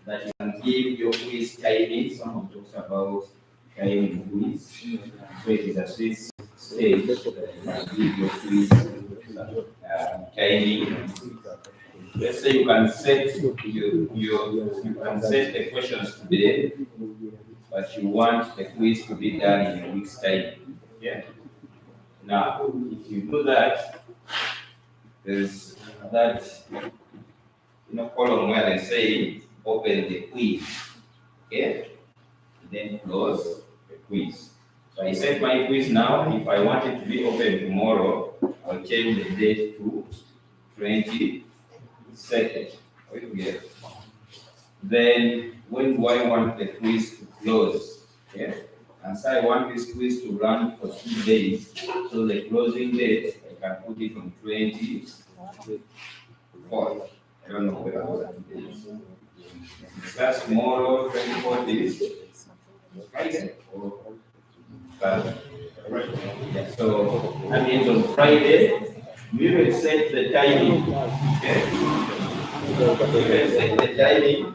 that you can give your quiz timing. Someone talks about timing quiz. So it is a sweet stage that you can give your quiz timing. Let's say you can set the questions today, but you want the quiz to be done in a week's time. Yeah. Now, if you do that, there's that column where they say open the quiz. Okay, then close the quiz. So I set my quiz now. If I want it to be open tomorrow, I'll change the date to 22nd. Okay. Then when do I want the quiz to close? Yeah. And so I want this quiz to run for 2 days. So the closing date, I can put it on 24th. I don't know whether those are 2 days. That's tomorrow, 24th is Friday. Yeah, so that means on Friday, we will set the timing. Okay? We will set the timing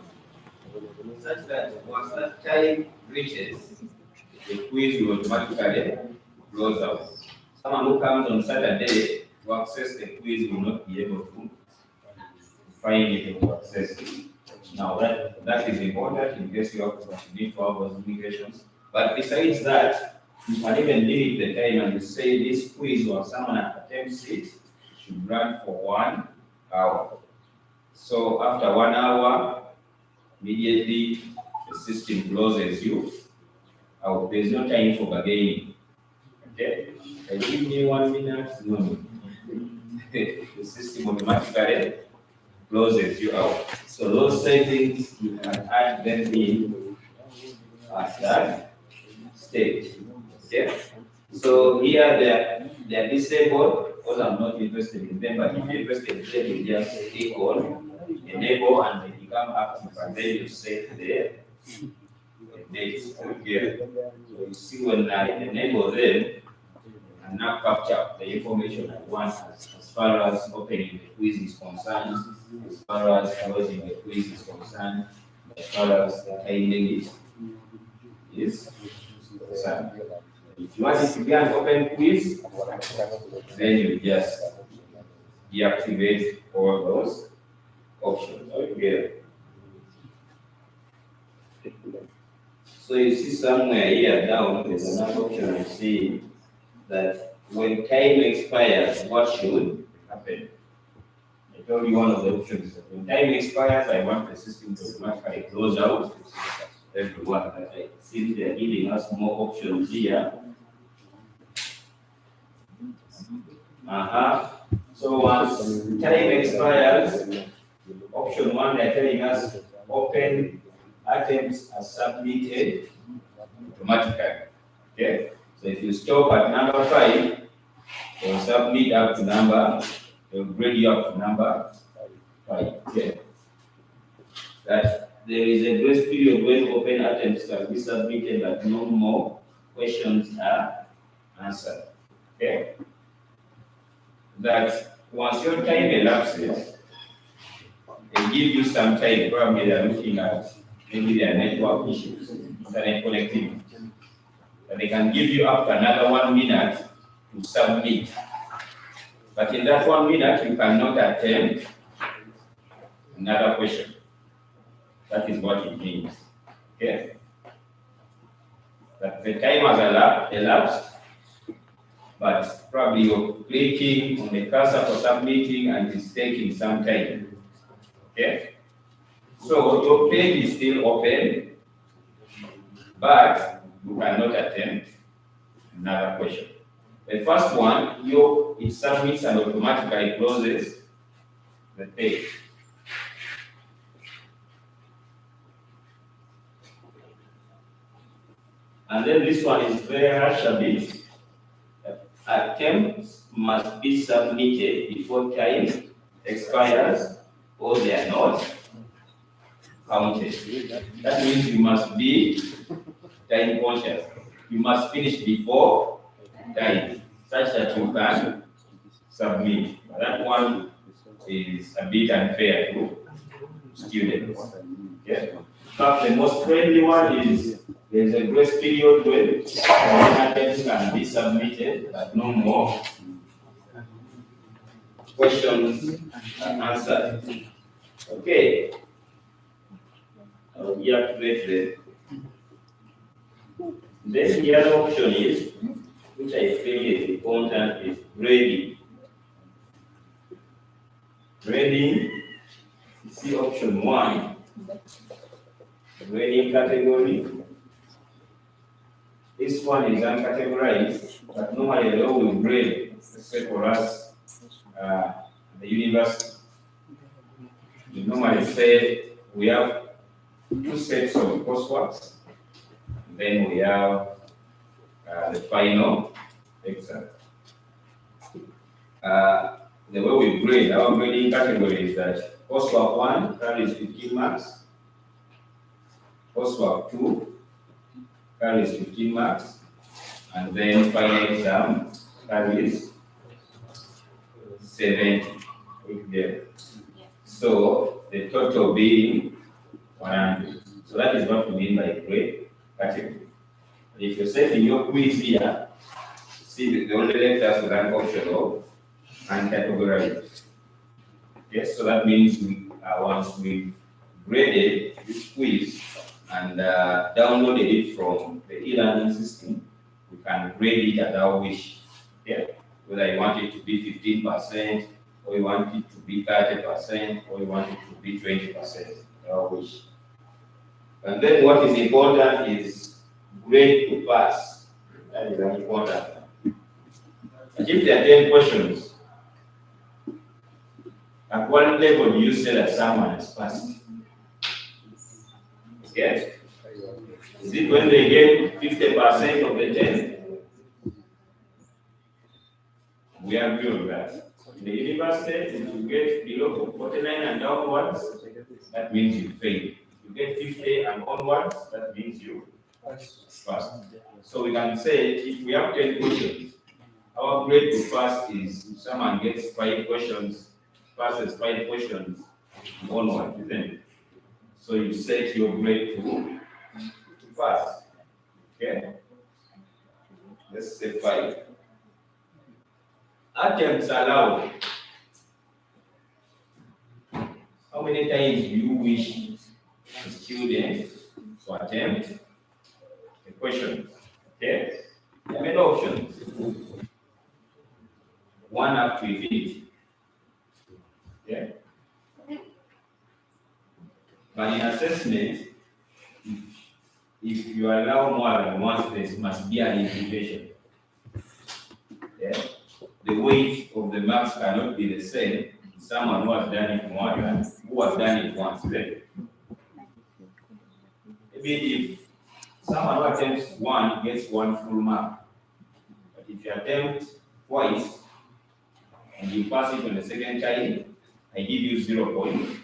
such that once that time reaches, the quiz will automatically close out. Someone who comes on Saturday to access the quiz will not be able to find it to access it. Now that is important in case you need to have those limitations. But besides that, you can even limit the time and you say this quiz or someone attempts it should run for 1 hour. So after 1 hour, immediately the system closes you. There's no time for bargaining. Okay? Give me 1 minute. No. The system automatically closes you out. So those settings you can add them in at that stage. Okay? So here they're disabled because I'm not interested in them, but if you're interested in them, you just click on enable and they become active, and then you set the dates here. So you see when I enable them and now capture the information I want as far as opening the quiz is concerned, as far as closing the quiz is concerned, as far as the timing is concerned. If you want it to be an open quiz, then you just deactivate all those options. Okay. So you see somewhere here down, there's another option you see that when time expires, what should happen? I told you one of the options. When time expires, I want the system to automatically close out everyone. I see they're giving us more options here. So once time expires, option 1, they're telling us open attempts are submitted automatically. Okay? So if you stop at number 5, they'll submit up to they'll grade you up to number 5. Okay? That there is a grace period when open attempts can be submitted, but no more questions are answered. Okay? That once your time elapses, they give you some time. Probably they're looking at maybe their network issues, internet connectivity. But they can give you up to another 1 minute to submit. But in that 1 minute, you cannot attempt another question. That is what it means. Okay? That the time has elapsed, but probably you're clicking on the cursor for submitting and it's taking some time. Okay? So your page is still open, but you cannot attempt another question. The first one, it submits and automatically closes the page. And then this one is very harsh a bit. Attempts must be submitted before time expires, or they are not counted. That means you must be time conscious. You must finish before time, such that you can submit. That one is a bit unfair too. students. Okay. In fact, the most friendly one is there's a grace period when attempts can be submitted, but no more questions are answered. Okay. I'll deactivate the. Then the other option is, which I feel is important, is grading. Grading, see option 1, grading category. This one is uncategorized, but normally they will grade, let's say for us, the university. We normally say we have 2 sets of courseworks, then we have the final exam. The way we grade, our grading category is that coursework 1 carries 15 marks, coursework 2 carries 15 marks, and then final exam carries 70 there. So the total being 100. So that is what we mean by grade category. If you're setting your quiz here, see the only left us with an option of uncategorized. Yes, so that means once we graded this quiz and downloaded it from the e-learning system, we can grade it at our wish. Yeah, whether you want it to be 15%, or you want it to be 30%, or you want it to be 20%, at our wish. And then what is important is grade to pass. That is very important. But if there are 10 questions, at what level do you say that someone has passed? Okay? Is it when they get 50% of the 10? We agree on that. In the university, if you get below 49 and downwards, that means you failed. If you get 50 and onwards, that means you passed. So we can say if we have 10 questions, our grade to pass is if someone gets 5 questions, passes 5 questions onward, isn't it? So you set your grade to pass. Okay? Let's say 5. Attempts allowed. How many times do you wish a student to attempt a question? Okay? There are many options. 1 up to infinity. Okay? But in assessment, if you allow more than once, there must be an imputation. Yeah? The weight of the marks cannot be the same. Someone who has done it more than who has done it once. Maybe if someone who attempts 1 gets 1 full mark, but if you attempt twice and you pass it on the second time, I give you 0.5.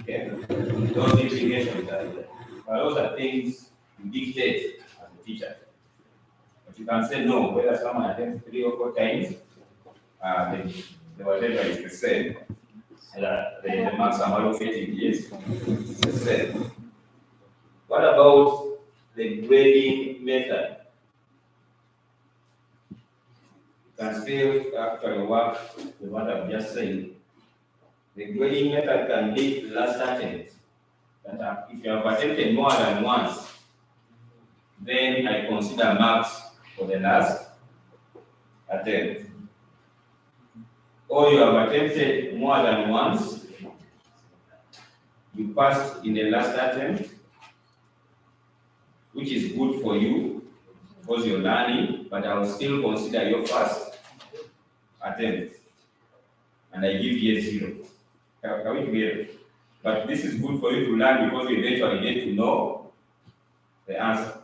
Okay? Those implications those are things you dictate as a teacher. But you can say no, whether someone attempts 3 or 4 times, the whatever is the same. The marks I'm allocating is the same. What about the grading method? You can still actually work with what I've just said. The grading method can be the last attempt. That if you have attempted more than once, then I consider marks for the last attempt. Or you have attempted more than once, you passed in the last attempt, which is good for you because you're learning, but I will still consider your first attempt. And I give you 0. Can we together? But this is good for you to learn because you eventually get to know the answer.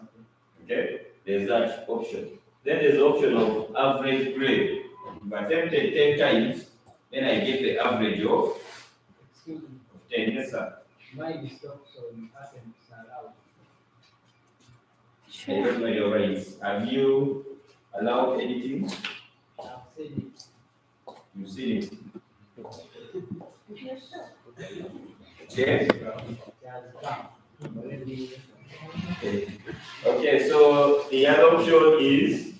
Okay? There's that option. Then there's the option of average grade. If I attempted 10 times, then I get the average of 10. Yes, sir. Mine is also attempts allowed. I don't know your rights. Have you allowed anything? I've said it. You've seen it. Yes, sir. Okay. Has come. Already. Okay, so the other option is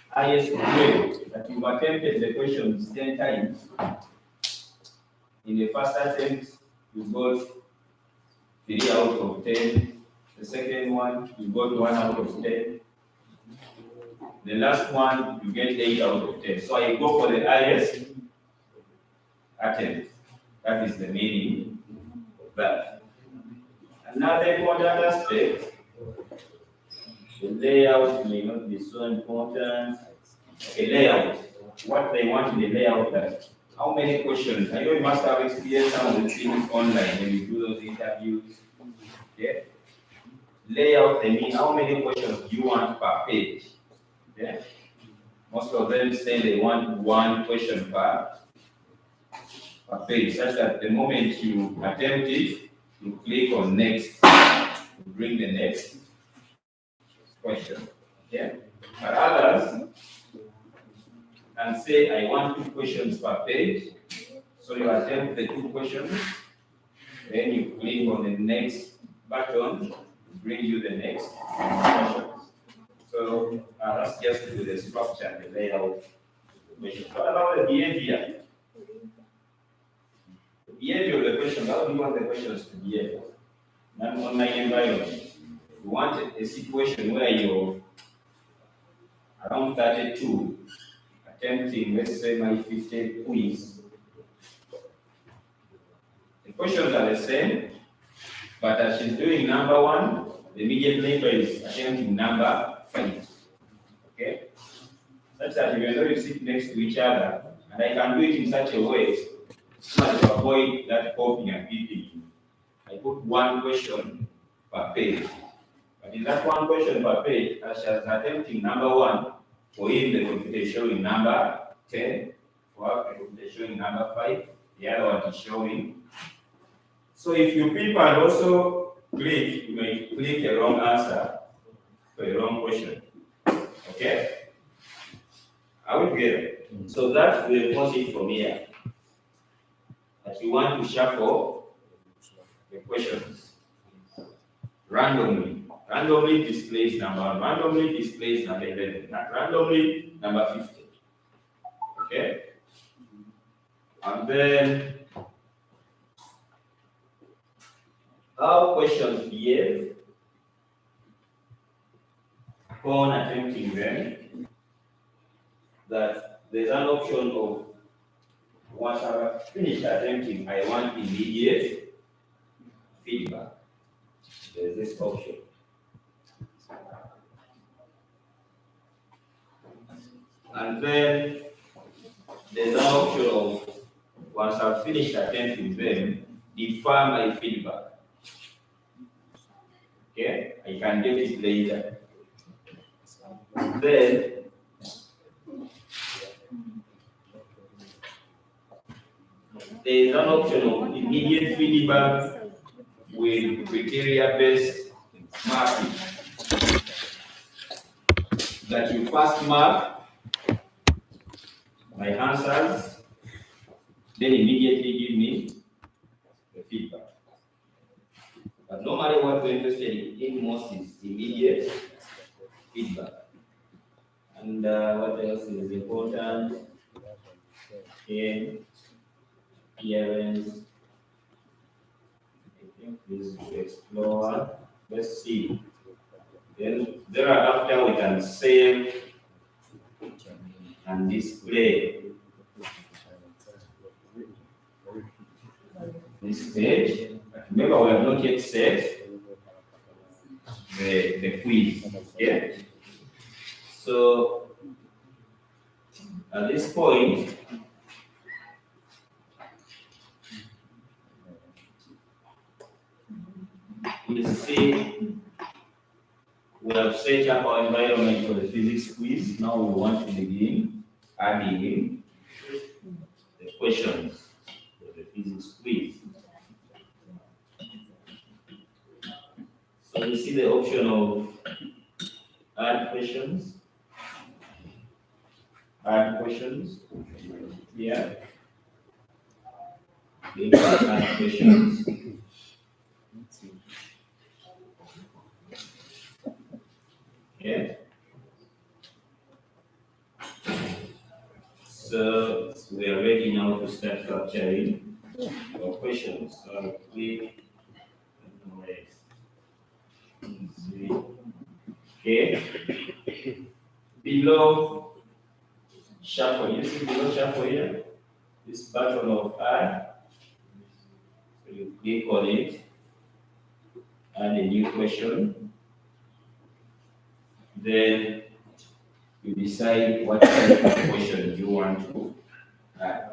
highest grade, that you've attempted the questions 10 times. In the first attempt, you got 3 out of 10. The second one, you got 1 out of 10. The last one, you get 8 out of 10. So I go for the highest attempt. That is the meaning of that. Another important aspect, the layout may not be so important. A layout, what they want in the layout, that how many questions? I know you must have experienced some of the things online when you do those interviews. Yeah. Layout, they mean how many questions do you want per page? Yeah. Most of them say they want 1 question per page, such that the moment you attempt it, you click on next, to bring the next question. Yeah. But others can say I want 2 questions per page. So you attempt the 2 questions, then you click on the next button, bring you the next question. So that's just to do the structure and the layout. What about the behavior? The behavior of the question, how do you want the questions to behave? Not online environment. You want a situation where you're around 32, attempting, let's say, my 50 quiz. The questions are the same, but as she's doing number 1, the immediate neighbor is attempting number 5. Okay? Such that even though you sit next to each other, and I can do it in such a way so as to avoid that copying and repeating. I put 1 question per page. But in that 1 question per page, as she is attempting number 1, for him the computer is showing number 10, for her the computer is showing number 5, the other one is showing. So if you people and also click, you may click a wrong answer to a wrong question. Okay? Are we together? So that will force it from here. That you want to shuffle the questions randomly. Randomly displays number 1, randomly displays number 11, not randomly number 50. Okay? And then how questions behave upon attempting them, that there's an option of once I've finished attempting, I want immediate feedback. There's this option. And then there's an option of once I've finished attempting them, defer my feedback. Okay, I can get it later. Then there's an option of immediate feedback with criteria-based marking. That you first mark my answers, then immediately give me the feedback. But normally what we're interested in most is immediate feedback. And what else is important? Again, appearance. I think this is to explore. Let's see. Then thereafter we can save and display this page. Remember, we have not yet set the quiz. Okay? So at this point, we see we have set up our environment for the physics quiz. Now we want to begin adding in the questions for the physics quiz. So we see the option of add questions. Add questions. Yeah. Then you can ask questions. Yeah. So we are ready now to start capturing your questions. So we okay. Below shuffle, you see below shuffle here, this button of add. So you click on it, add a new question. Then you decide what type of question you want to add.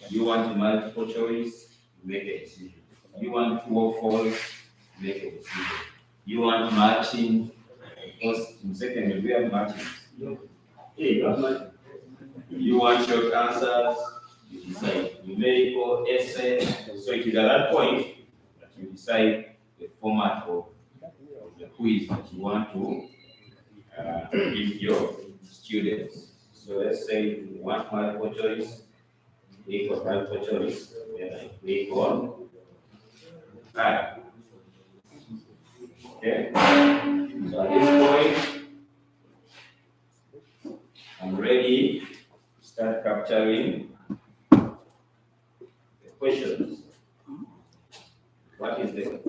You want multiple choice, make a decision. You want true or false, make a decision. You want matching, because in second we have matching. Hey, you have matching. You want short answers, you decide numerical, essay. So it is at that point that you decide the format of the quiz that you want to give your students. So let's say you want multiple choice, click on multiple choice, then I click on add. Okay. So at this point, I'm ready to start capturing the questions. What is the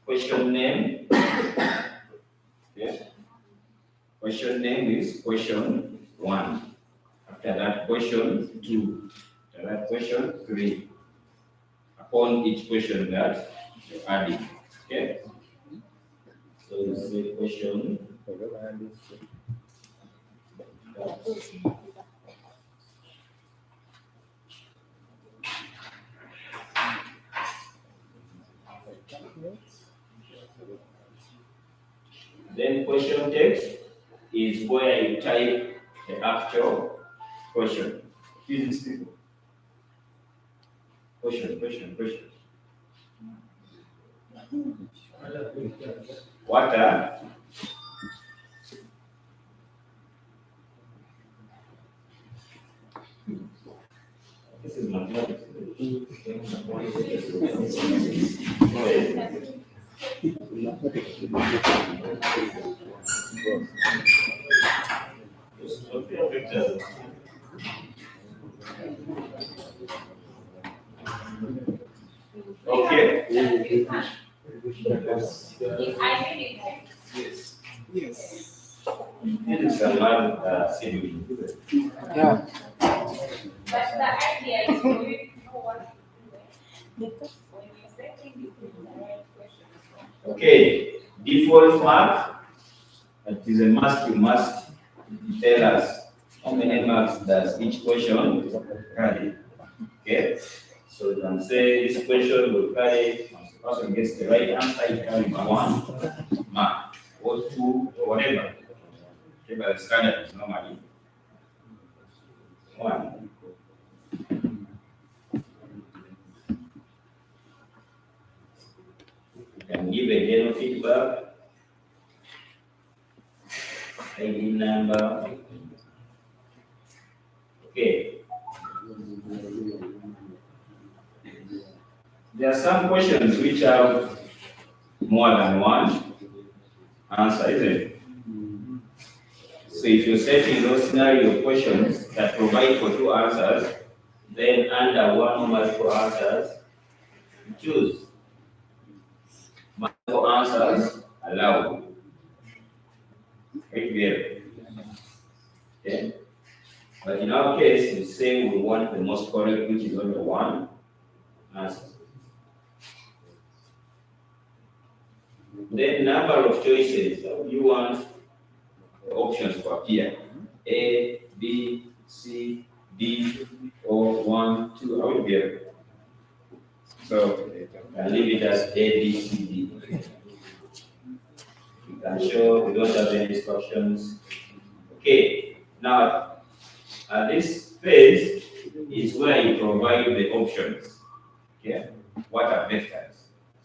question name? Yeah. Question name is question 1. After that, question 2. After that, question 3. Upon each question that you're adding. Okay? So you say question. Then question text is where you type the actual question. Physics people. Question. Water. This is mathematics. Okay. Yes. This is a math sibling. Yeah. But the idea is for you to know what when you're setting the right questions. Okay. Default mark. It is a must. You must tell us how many marks does each question carry. Okay. So you can say this question will carry. Once the person gets the right answer, it carries 1 mark or 2 or whatever. Okay, but the standard is normally 1. You can give a general feedback, ID number. Okay. There are some questions which have more than one answer, isn't it? So if you're setting those scenario questions that provide for 2 answers, then under one or multiple answers, you choose. Multiple answers allowed. Right here. Okay. But in our case, we say we want the most correct, which is only 1 answer. Then number of choices. You want the options to appear. A, B, C, D, or 1, 2. I will be here. So I leave it as A, B, C, D. You can show we don't have any instructions. Okay. Now, this phase is where you provide the options. Okay. What are vectors?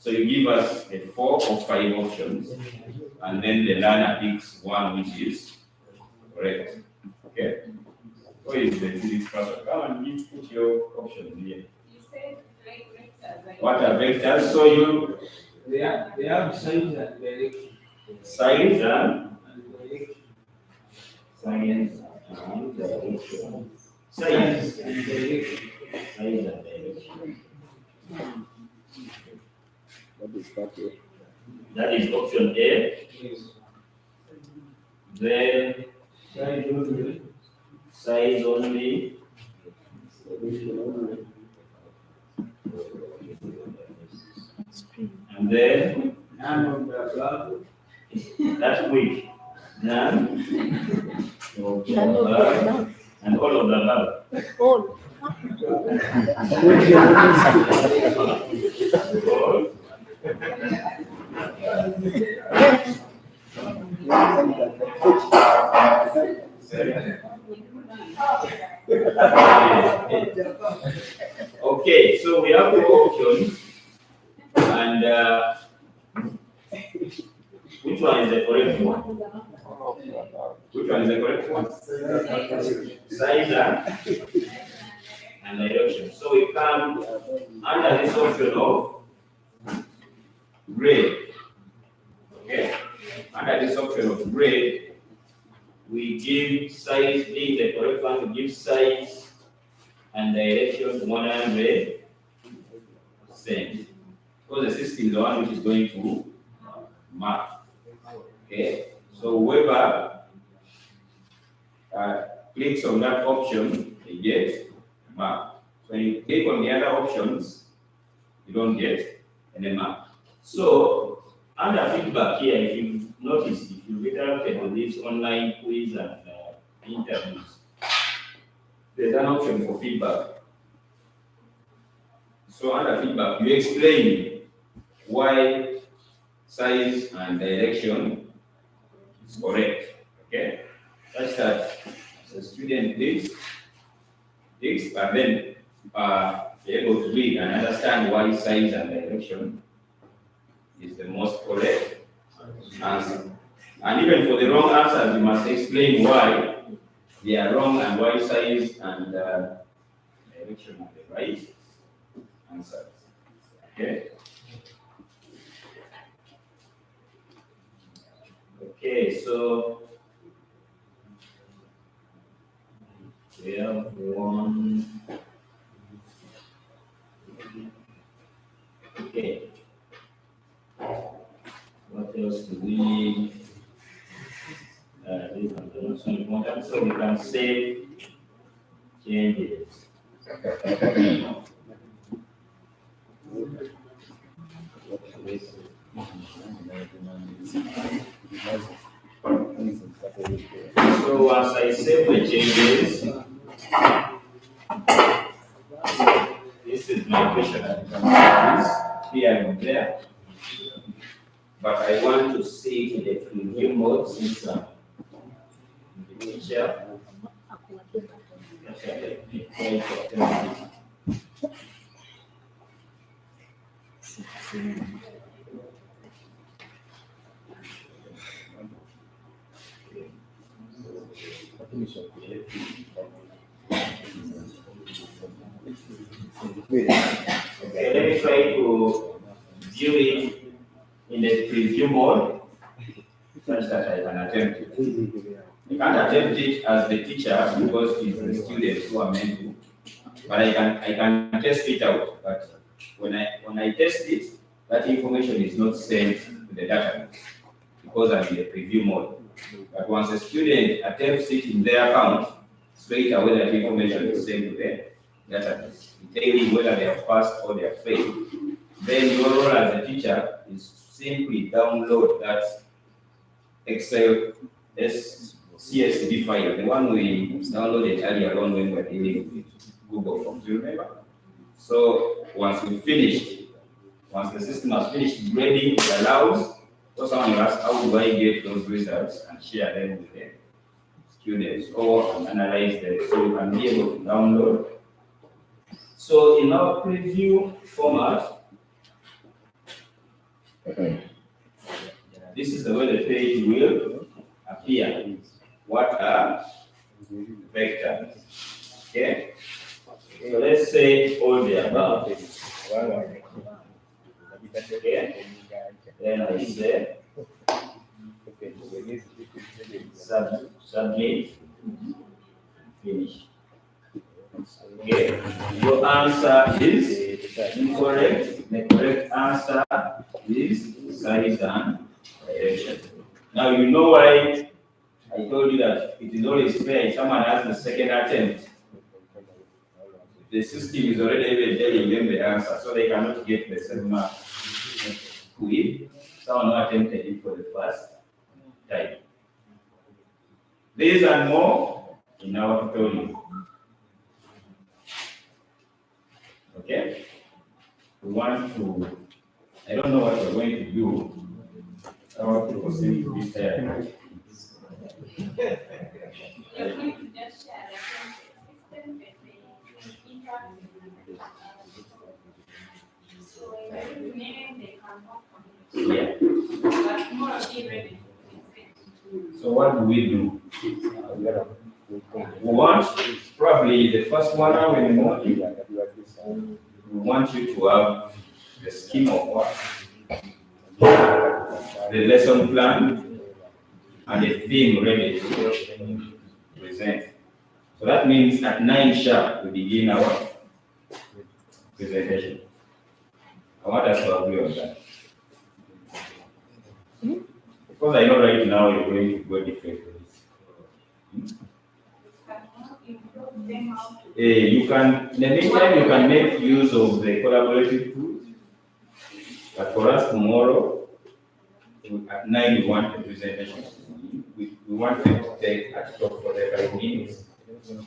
So you give us a 4 or 5 options, and then the learner picks one which is correct. Okay. Where is the physics person? Come and put your options here. You said like vectors. What are vectors? So They have size and direction. size and Direction. science and direction. Science And direction. size and direction. That is option A. Yes. Then Size only. size only. And then None of the above. that's weak. None of the None of the above. above. And all of the above. All. All. Okay, so we have 4 options, and which one is the correct one? Which one is the correct one? Size and direction. So we come under this option of grade. Okay, under this option of grade, we give size, being the correct one, we give size and direction 100%. Because the system is the one which is going to mark. Okay, so whoever clicks on that option, they get mark. So when you click on the other options, you don't get any mark. So under feedback here, if you notice, if you interacted with this online quiz and interviews, there's an option for feedback. So under feedback, you explain why size and direction is correct. Okay? Such that the student clicks, but then be able to read and understand why size and direction is the most correct answer. And even for the wrong answers, you must explain why they are wrong and why size and direction are the right answers. Okay? Okay, so we have one. Okay. What else do we need? This is also important, so we can save changes. So once I save the changes, this is my question. I can see this here and there, but I want to see it in the preview mode since I'm the teacher. Okay, let me try to view it in the preview mode such that I can attempt it. I can't attempt it as the teacher because it's the students who are meant to, but I can test it out. But when I test it, that information is not sent to the database because I'm in the preview mode. But once a student attempts it in their account, straight away that information is sent to the database, detailing whether they have passed or they have failed. Then your role as a teacher is simply download that Excel CSV file, the one we downloaded earlier on when we were dealing with Google Forms. Do you remember? So once we finished, once the system has finished grading, it allows. So someone will ask, how do I get those results and share them with the students or analyze them so you can be able to download. So in our preview format, this is the way the page will appear. What are vectors? Okay? So let's say all the above. Okay. Then I say submit, finish. Okay. Your answer is incorrect. The correct answer is size and direction. Now you know why I told you that it is always fair if someone has the second attempt. The system is already even telling them the answer, so they cannot get the same mark. If someone who attempted it for the first time. These and more in our tutorial. Okay? We want to, I don't know what we're going to do. I want to proceed to this area. You're going to just share the system with the interaction. So in the beginning, they cannot communicate. Yeah. But more of you ready. So what do? We want, probably the first 1 hour in the morning, we want you to have the scheme of work, the lesson plan, and the theme ready to present. So that means at 9 sharp, we begin our presentation. I want us to agree on that. Because I know right now you're going to go different ways. You can, in the meantime, you can make use of the collaborative tools. But for us tomorrow, at 9 we want the presentation. We want them to take at top for the 5 minutes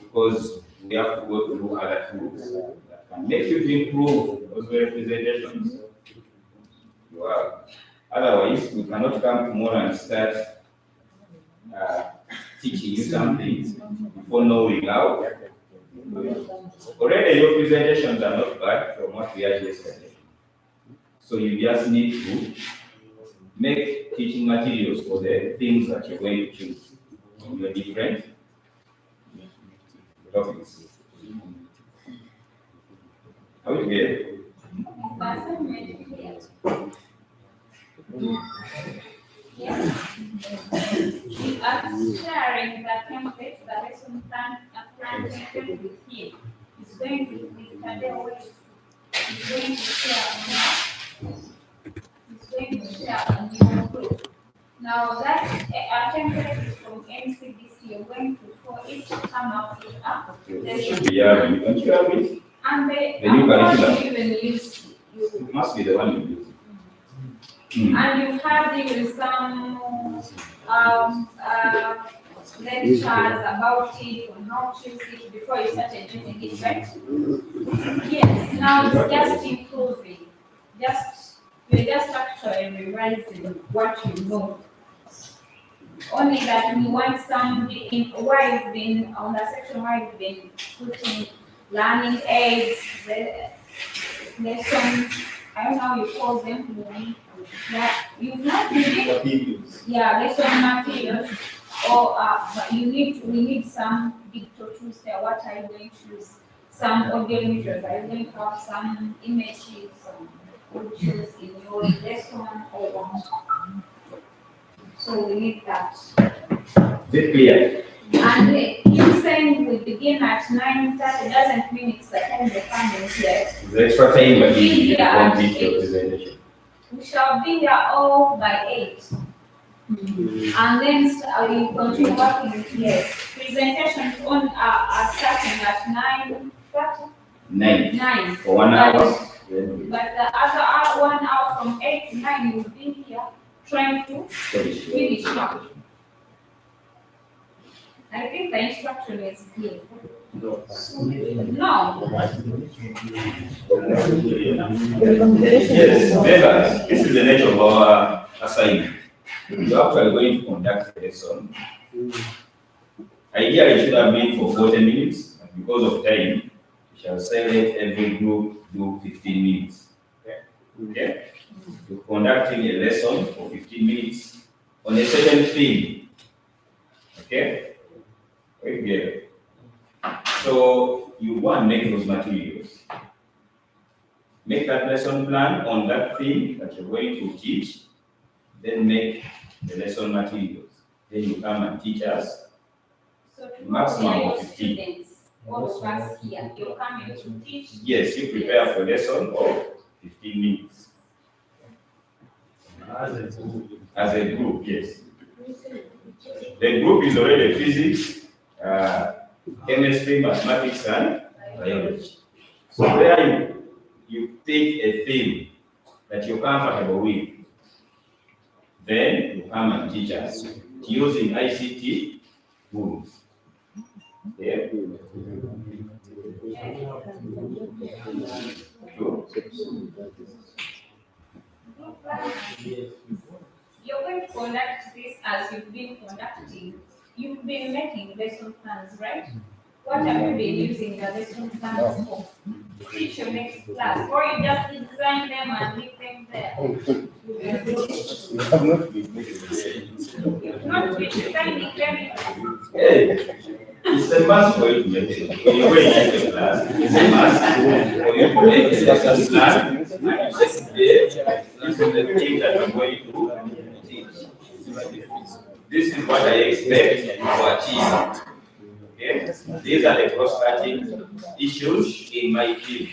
because we have to go through other tools that can make you to improve those very presentations. Wow. Otherwise, we cannot come tomorrow and start teaching you something before knowing how. Already your presentations are not bad from what we had yesterday. So you just need to make teaching materials for the things that you're going to choose in your different topics. Are we clear? Yeah. Sharing the template, the lesson plan template with him. He's going to be He's going to share on your group. Now that template is from NCDC, you're going to for it to come up with Yeah, don't you have it? And the new curriculum. Even use It must be the one you use. And you have even some lectures about it on how to use it before you started using it, right? Yes. Now it's just improving. You're just actually revising what you know. Only that we want some why it's been on the section where it's been putting learning aids, lessons, I don't know how you call them. Yeah, you've not really, lesson materials, or but we need some digital tools there. What are you going to use? Some audio images. Are you going to have some images, some pictures in your lesson or what? So we need that. Is it clear? And you saying we begin at 9:30 doesn't mean it's the time the families yet. The extra time will be Be here at your 8. presentation. We shall be here all by 8. And then we continue working with presentations on are starting at 9:30. 9 for 1 hour. But the other 1 hour from 8 to 9 will be here trying to finish up. I think the instruction is clear. No. Yes, members, this is the nature of our assignment. You're actually going to conduct a lesson. Ideally, it should have been for 40 minutes, but because of time, we shall say let every group do 15 minutes. Okay? You're conducting a lesson for 15 minutes on a certain theme. Okay? Okay. So you go and make those materials. Make that lesson plan on that theme that you're going to teach, then make the lesson materials. Then you come and teach us. So Maximum tomorrow of your 15. students, all of us here, you're coming to teach. Yes, you prepare for lesson of 15 minutes. As a group, yes. The group is already physics, chemistry, mathematics, and biology. So there you take a theme that you're comfortable with. Then you come and teach us using ICT tools. Yeah. You're going to conduct this as you've been conducting. You've been making lesson plans, right? What have you been using the lesson plans for? To teach your next class, or you just design them and leave them there? I'm not You've not been designing them. Hey, it's a must for you to make it. When you go into the class, it's a must for you to make a lesson plan. And you say, today, this is the thing that I'm going to teach. This is what I expect to achieve. Okay? These are the cross-cutting issues in my field.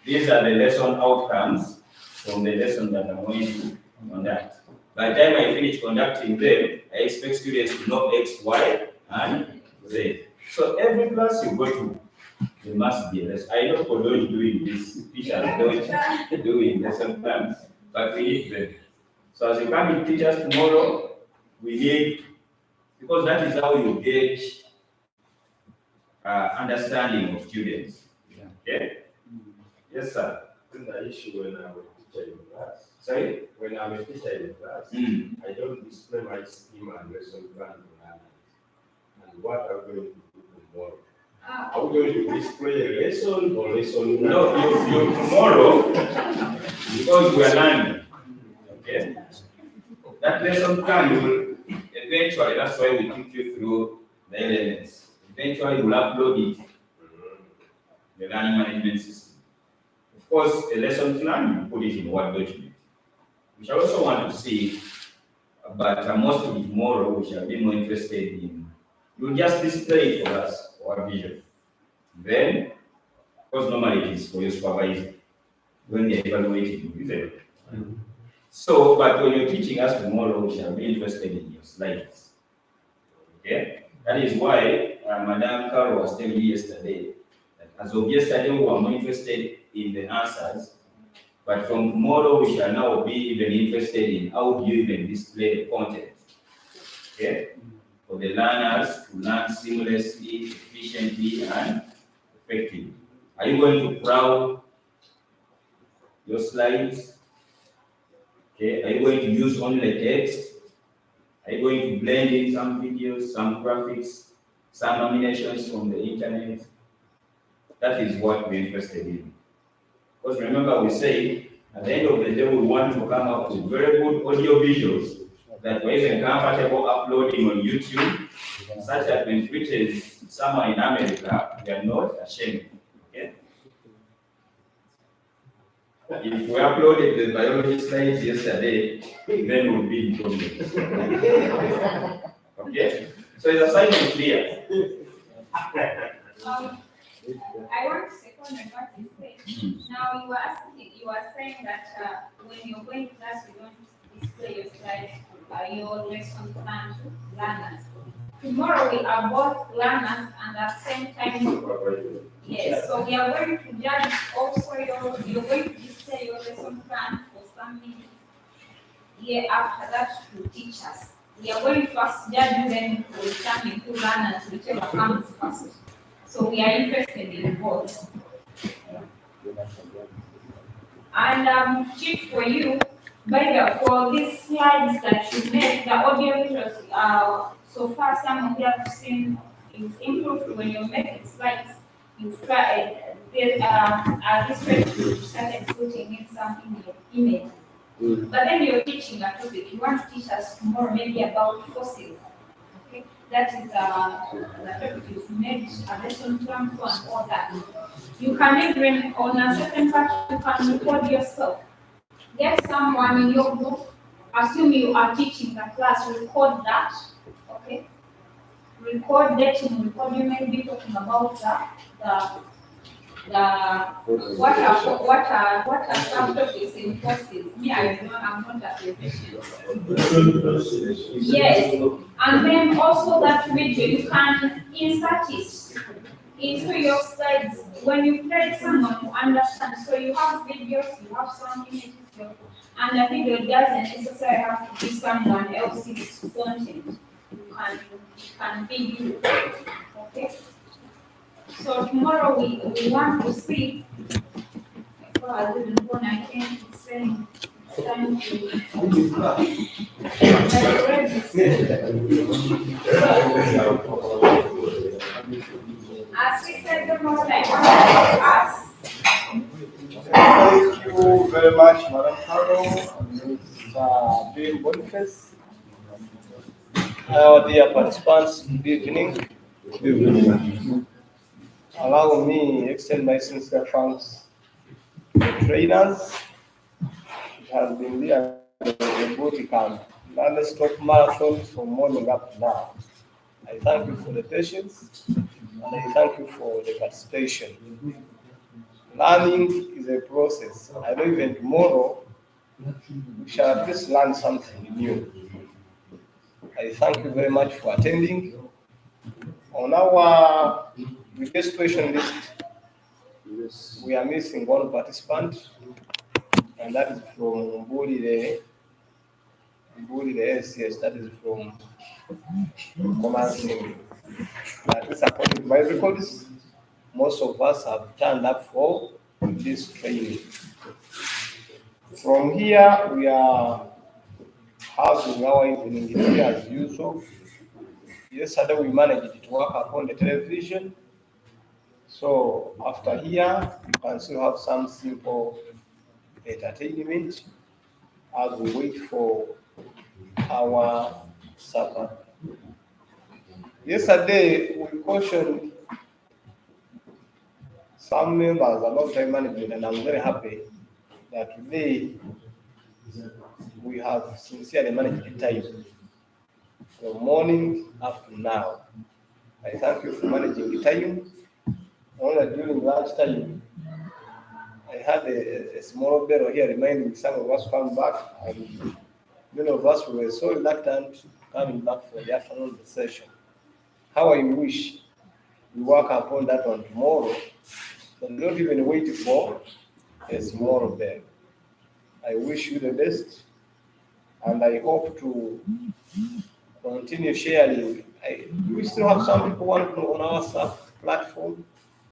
These are the lesson outcomes from the lesson that I'm going to conduct. By the time I finish conducting them, I expect students to know X, Y, and Z. So every class you go to, there must be a lesson. I know for those doing this, teachers don't doing lesson plans, but we need them. So as you come to teach us tomorrow, we need, because that is how you gauge understanding of students. Okay? Yes, sir. The issue when I'm a teacher in class. Sorry? When I'm a teacher in class, I don't display my schema and lesson plan to learners. And what I'm going to do tomorrow. Are we going to display a lesson or lesson? No, you tomorrow, because we are learning. Okay? That lesson plan will eventually, that's why we took you through the elements. Eventually, we'll upload it, the learning management system. Of course, a lesson plan, you put it in Word document. We shall also want to see, but mostly tomorrow, we shall be more interested in, you'll just display it for us, for our vision. Then, because normally it is for your supervisor, when they're evaluating you, isn't it? So, but when you're teaching us tomorrow, we shall be interested in your slides. Okay? That is why Madam Carol was telling me yesterday that as of yesterday, we were more interested in the answers, but from tomorrow, we shall now be even interested in how do you even display the content. Okay? For the learners to learn seamlessly, efficiently, and effectively. Are you going to crowd your slides? Okay, are you going to use only text? Are you going to blend in some videos, some graphics, some animations from the internet? That is what we're interested in. Because remember, we say at the end of the day, we want to come up with very good audio visuals that we're even comfortable uploading on YouTube, such that when it reaches somewhere in America, we are not ashamed. Okay? If we uploaded the biology slides yesterday, then we'll be in problem. Okay? So is the assignment clear? I want to second on what you said. Now you are saying that when you're going to class, you don't display your slides, your lesson plan to learners. Tomorrow we are both learners and at the same time. Yes, so we are going to judge also you're going to display your lesson plan for some minutes. Yeah, after that to teach us. We are going to first judge you, then we'll turn into learners, whichever comes first. So we are interested in both. And chief for you, by the for these slides that you made, the audio visuals, so far some of you have seen is improved when you're making slides. You've tried this way you started putting in some images. But then you're teaching a topic. You want to teach us more maybe about fossils. Okay? that is the topic is made a lesson plan for and all that. You can even on a certain part you can record yourself. Get someone in your group, assume you are teaching the class, record that, okay? Record you may be talking about what are subtopics in courses. Me, I'm not a physician. Yes, and then also that video you can insert it into your slides when you play someone who understands. So you have videos, you have some images, and the video doesn't necessarily have to be someone else's content. You can be you. Okay. So tomorrow we want to see. Well, I didn't go. I can't say it's time to. As we said, the more like us. Thank you very much, Madam Carol and Mr. Bill Boniface. Dear participants, good evening. Allow me extend my sincere thanks to the trainers. It has been really a boot camp, non-stop marathon from morning up to now. I thank you for the patience and I thank you for the participation. Learning is a process. I know even tomorrow we shall at least learn something new. I thank you very much for attending. On our registration list, we are missing one participant, and that is from Mbuli the SCS, that is from Commencing. That is according to my records. Most of us have turned up for this training. From here, we are having our evening tea as usual. Yesterday, we managed to work upon the television. So after here, you can still have some simple entertainment as we wait for our supper. Yesterday, we cautioned some members about time management, and I'm very happy that today we have sincerely managed the time from morning up to now. I thank you for managing the time. Only during lunch time, I had a small bell here reminding some of us come back, and many of us were so reluctant coming back for the afternoon session. How I wish we work upon that one tomorrow, but not even wait for a small bell. I wish you the best, and I hope to continue sharing. We still have some people on our platform